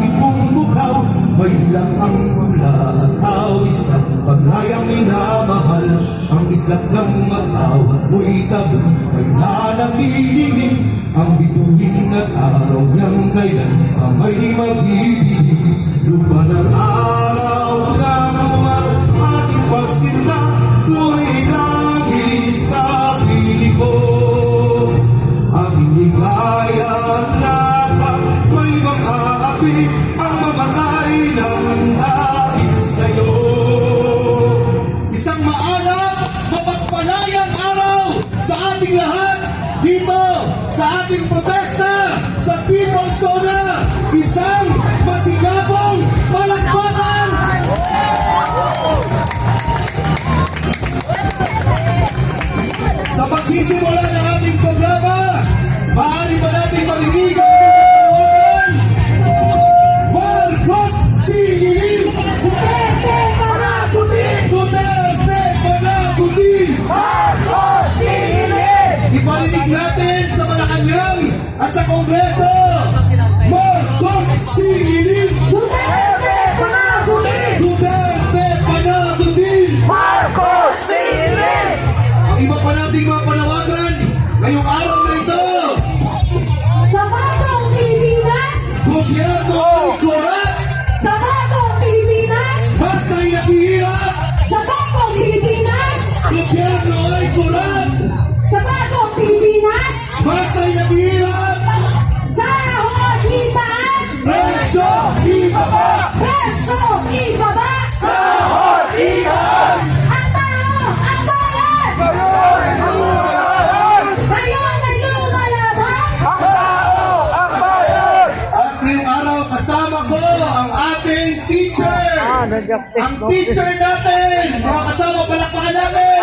ating pumbukaw. May lang ang mula at awis at paghayang minamahal. Ang islap ng matawag mo'y tabi, may nananilinig. Ang bituin at araw niyang kailan may mag-ibig. Lupa ng araw na naman ating pagsinta, buhay langit sa piling ko. Aming ligaya dapat may mag-aapi, ang mamatay ng dahil sa'yo. Isang maalam, mapagpalayang araw sa ating lahat dito sa ating protesta sa People's Zona. Isang masigabong palakpakan! Sa pagsisimula ng ating programa, maaari ba natin marinig ang panawagan? Marcos Singilin! Duterte panagutin! Duterte panagutin! Marcos Singilin! Iparinig natin sa Malacanang at sa Kongreso! Marcos Singilin! Duterte panagutin! Duterte panagutin! Marcos Singilin! Ang iba pa nating mga panawagan ngayong araw na ito, Sa bagong Pilipinas! gobyerno ay korap, Sa bagong Pilipinas! masa'y naghihirap, Sa bagong Pilipinas! gobyerno ay korap, Sa bagong Pilipinas! masa'y naghihirap, Sahod itaas! presyo ibaba, Presyo ibaba! sahod itaas, Ang tao! Ang bayan! Ngayon ay lumalaban! at ngayong araw kasama ko ang ating teacher, ang teacher natin, mga kasama palakpakan natin.